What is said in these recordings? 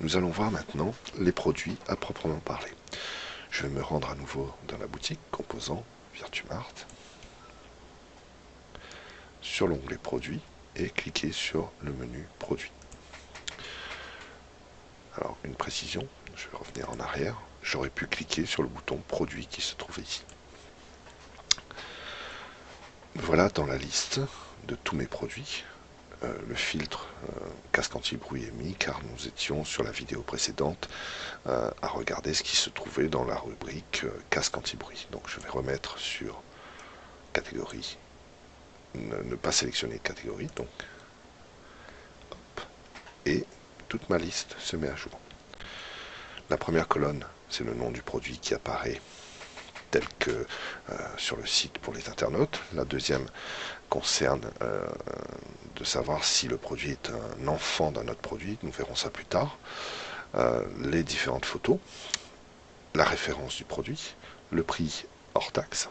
Nous allons voir maintenant les produits à proprement parler. Je vais me rendre à nouveau dans la boutique Composants Virtumart, sur l'onglet Produits et cliquer sur le menu Produits. Alors une précision, je vais revenir en arrière, j'aurais pu cliquer sur le bouton Produits qui se trouve ici. Voilà dans la liste de tous mes produits. Le filtre casque anti-bruit est mis car nous étions sur la vidéo précédente à regarder ce qui se trouvait dans la rubrique casque anti-bruit. Donc je vais remettre sur catégorie, ne pas sélectionner de catégorie, donc hop, et toute ma liste se met à jour. La première colonne, c'est le nom du produit qui apparaît tel que sur le site pour les internautes. La deuxième concerne de savoir si le produit est un enfant d'un autre produit, nous verrons ça plus tard. Les différentes photos, la référence du produit, le prix hors taxe,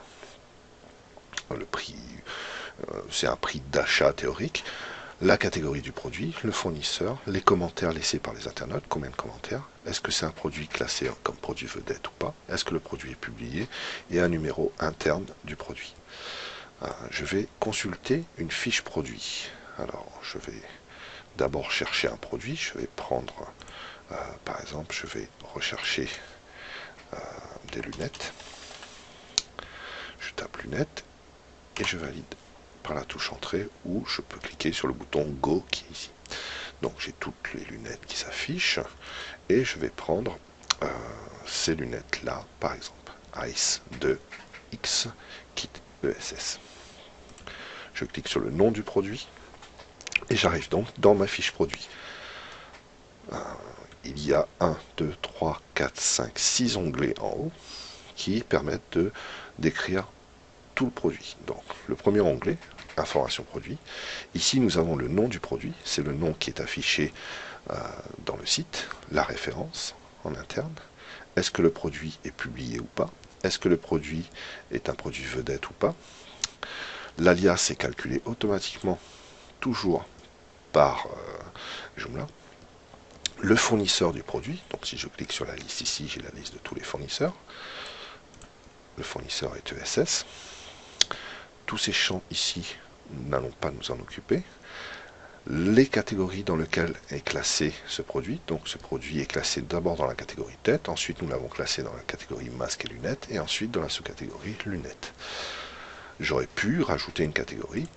le prix, c'est un prix d'achat théorique, la catégorie du produit, le fournisseur, les commentaires laissés par les internautes, combien de commentaires, est-ce que c'est un produit classé comme produit vedette ou pas, est-ce que le produit est publié, et un numéro interne du produit. Je vais consulter une fiche produit. Alors je vais d'abord chercher un produit, je vais prendre par exemple, je vais rechercher des lunettes, je tape lunettes et je valide par la touche entrée ou je peux cliquer sur le bouton Go qui est ici. Donc j'ai toutes les lunettes qui s'affichent et je vais prendre ces lunettes là, par exemple Ice 2X Kit ESS. Je clique sur le nom du produit et j'arrive donc dans ma fiche produit. Il y a 1, 2, 3, 4, 5, 6 onglets en haut qui permettent de décrire tout le produit. Donc le premier onglet, information produit. Ici nous avons le nom du produit, c'est le nom qui est affiché dans le site, la référence en interne. Est-ce que le produit est publié ou pas? Est-ce que le produit est un produit vedette ou pas? L'alias est calculé automatiquement, toujours par Joomla. Le fournisseur du produit, donc si je clique sur la liste ici, j'ai la liste de tous les fournisseurs. Le fournisseur est ESS. Tous ces champs ici, nous n'allons pas nous en occuper. Les catégories dans lesquelles est classé ce produit, donc ce produit est classé d'abord dans la catégorie tête, ensuite nous l'avons classé dans la catégorie masque et lunettes, et ensuite dans la sous-catégorie lunettes. J'aurais pu rajouter une catégorie,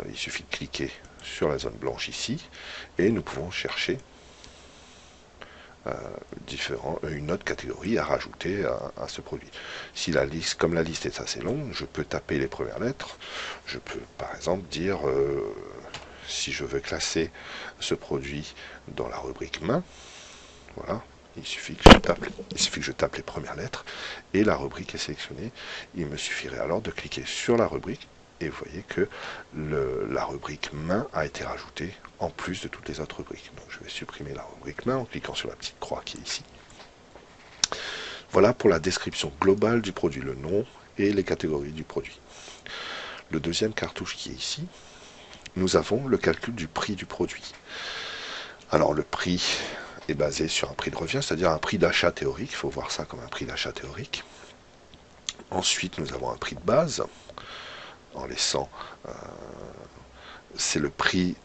il suffit de cliquer sur la zone blanche ici, et nous pouvons chercher une autre catégorie à rajouter à ce produit. Si la liste, comme la liste est assez longue, je peux taper les premières lettres. Je peux par exemple dire si je veux classer ce produit dans la rubrique main, voilà, il suffit que je tape les premières lettres et la rubrique est sélectionnée. Il me suffirait alors de cliquer sur la rubrique et vous voyez que la rubrique main a été rajoutée en plus de toutes les autres rubriques. Donc je vais supprimer la rubrique main en cliquant sur la petite croix qui est ici. Voilà pour la description globale du produit, le nom et les catégories du produit. Le deuxième cartouche qui est ici, nous avons le calcul du prix du produit. Alors le prix est basé sur un prix de revient, c'est-à-dire un prix d'achat théorique, il faut voir ça comme un prix d'achat théorique. Ensuite nous avons un prix de base, en laissant, c'est le prix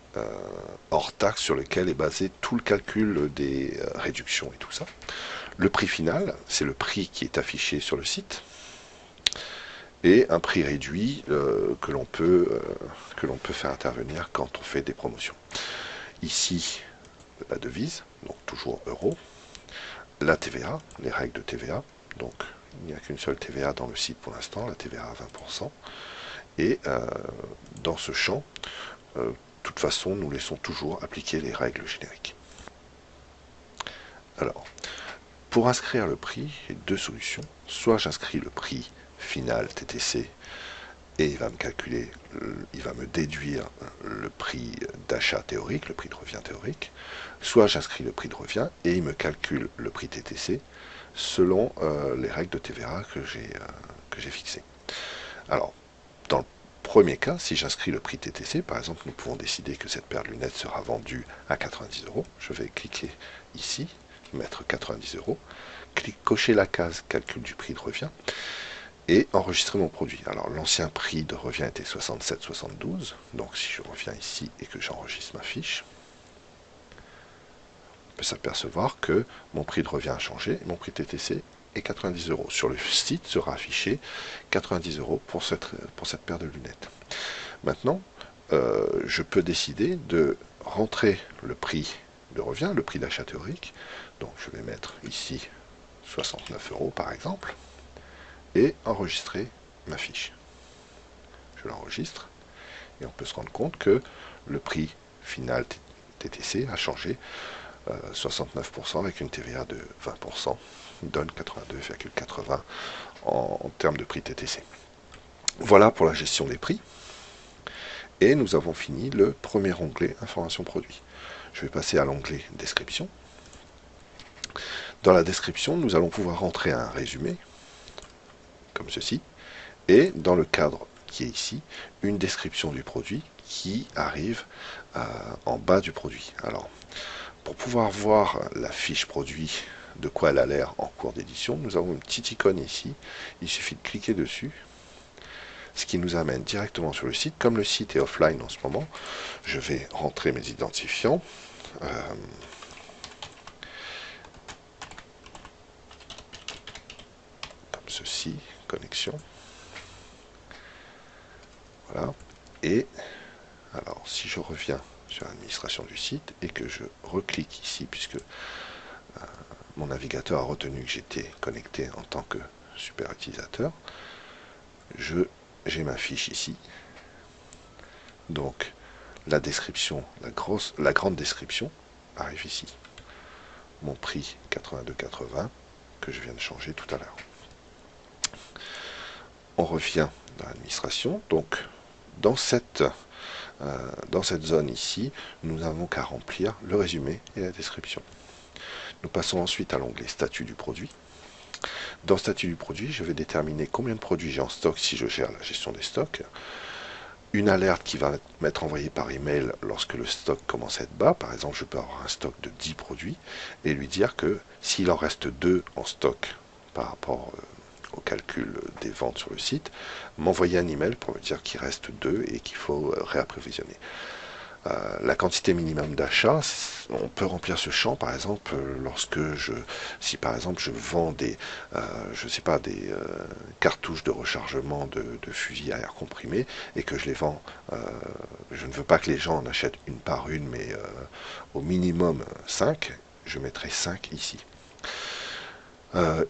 hors taxe sur lequel est basé tout le calcul des réductions et tout ça. Le prix final, c'est le prix qui est affiché sur le site, et un prix réduit que l'on peut faire intervenir quand on fait des promotions. Ici, la devise, donc toujours euro, la TVA, les règles de TVA, donc il n'y a qu'une seule TVA dans le site pour l'instant, la TVA à 20%, et dans ce champ, de toute façon, nous laissons toujours appliquer les règles génériques. Alors, pour inscrire le prix, j'ai deux solutions. Soit j'inscris le prix final TTC et il va me calculer, il va me déduire le prix d'achat théorique, le prix de revient théorique. Soit j'inscris le prix de revient et il me calcule le prix TTC selon les règles de TVA que j'ai fixées. Alors, premier cas, si j'inscris le prix TTC, par exemple, nous pouvons décider que cette paire de lunettes sera vendue à 90 euros. Je vais cliquer ici, mettre 90 euros, cocher la case calcul du prix de revient et enregistrer mon produit. Alors l'ancien prix de revient était 67,72. Donc si je reviens ici et que j'enregistre ma fiche, on peut s'apercevoir que mon prix de revient a changé et mon prix TTC est 90 euros. Sur le site sera affiché 90 euros pour cette paire de lunettes. Maintenant, je peux décider de rentrer le prix de revient, le prix d'achat théorique. Donc je vais mettre ici 69 euros par exemple et enregistrer ma fiche. Je l'enregistre et on peut se rendre compte que le prix final TTC a changé 69% avec une TVA de 20%, donne 82,80 en termes de prix TTC. Voilà pour la gestion des prix. Et nous avons fini le premier onglet Information produit. Je vais passer à l'onglet Description. Dans la description, nous allons pouvoir rentrer un résumé, comme ceci, et dans le cadre qui est ici, une description du produit qui arrive en bas du produit. Alors, pour pouvoir voir la fiche produit, de quoi elle a l'air en cours d'édition, nous avons une petite icône ici. Il suffit de cliquer dessus, ce qui nous amène directement sur le site. Comme le site est offline en ce moment, je vais rentrer mes identifiants. Comme ceci, connexion. Voilà. Et alors, si je reviens sur l'administration du site et que je reclique ici, puisque mon navigateur a retenu que j'étais connecté en tant que super utilisateur, j'ai ma fiche ici. Donc, la description, la grande description arrive ici. Mon prix 82,80 que je viens de changer tout à l'heure. On revient dans l'administration. Donc, dans cette zone ici, nous n'avons qu'à remplir le résumé et la description. Nous passons ensuite à l'onglet statut du produit. Dans statut du produit, je vais déterminer combien de produits j'ai en stock si je gère la gestion des stocks. Une alerte qui va m'être envoyée par email lorsque le stock commence à être bas. Par exemple, je peux avoir un stock de 10 produits et lui dire que s'il en reste 2 en stock par rapport au calcul des ventes sur le site, m'envoyer un email pour me dire qu'il reste 2 et qu'il faut réapprovisionner. La quantité minimum d'achat, on peut remplir ce champ par exemple si par exemple je vends des cartouches de rechargement de fusil à air comprimé et que je les vends, je ne veux pas que les gens en achètent une par une mais au minimum 5, je mettrai 5 ici.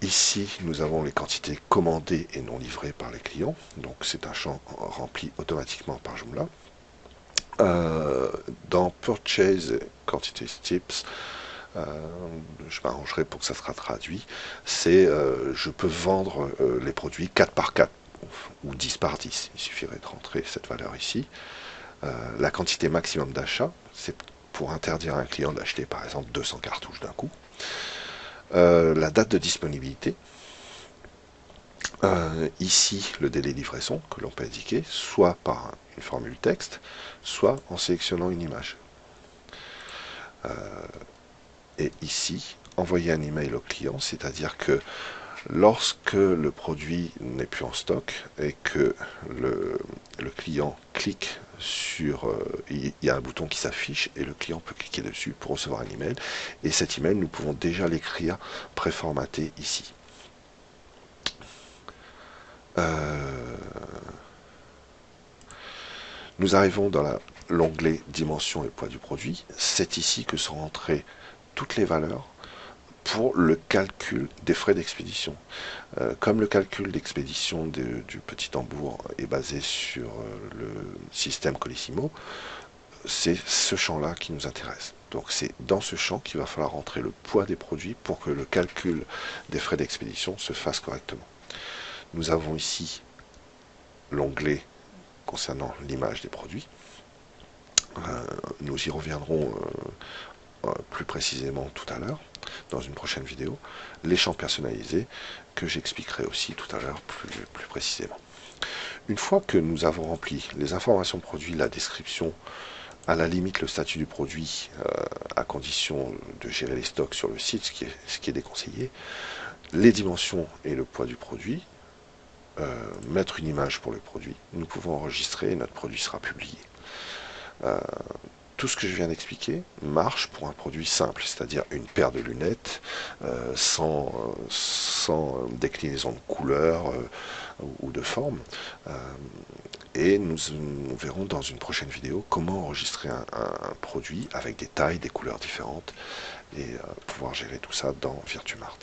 Ici, nous avons les quantités commandées et non livrées par les clients, donc c'est un champ rempli automatiquement par Joomla. Dans Purchase Quantity Tips, je m'arrangerai pour que ça sera traduit, c'est je peux vendre les produits 4 par 4 ou 10 par 10. Il suffirait de rentrer cette valeur ici. La quantité maximum d'achat, c'est pour interdire à un client d'acheter par exemple 200 cartouches d'un coup. La date de disponibilité. Ici, le délai de livraison que l'on peut indiquer, soit par une formule texte, soit en sélectionnant une image. Et ici, envoyer un email au client, c'est-à-dire que lorsque le produit n'est plus en stock et que le client clique sur... il y a un bouton qui s'affiche et le client peut cliquer dessus pour recevoir un email. Et cet email, nous pouvons déjà l'écrire préformaté ici. Nous arrivons dans l'onglet dimension et poids du produit. C'est ici que sont rentrées toutes les valeurs pour le calcul des frais d'expédition. Comme le calcul d'expédition du petit tambour est basé sur le système Colissimo, c'est ce champ-là qui nous intéresse. Donc c'est dans ce champ qu'il va falloir rentrer le poids des produits pour que le calcul des frais d'expédition se fasse correctement. Nous avons ici l'onglet concernant l'image des produits. Nous y reviendrons plus précisément tout à l'heure, dans une prochaine vidéo. Les champs personnalisés, que j'expliquerai aussi tout à l'heure plus précisément. Une fois que nous avons rempli les informations produits, la description, à la limite le statut du produit, à condition de gérer les stocks sur le site, ce qui est déconseillé, les dimensions et le poids du produit, mettre une image pour le produit, nous pouvons enregistrer et notre produit sera publié. Tout ce que je viens d'expliquer marche pour un produit simple, c'est-à-dire une paire de lunettes sans déclinaison de couleur ou de forme. Et nous verrons dans une prochaine vidéo comment enregistrer un produit avec des tailles, des couleurs différentes et pouvoir gérer tout ça dans Virtumart.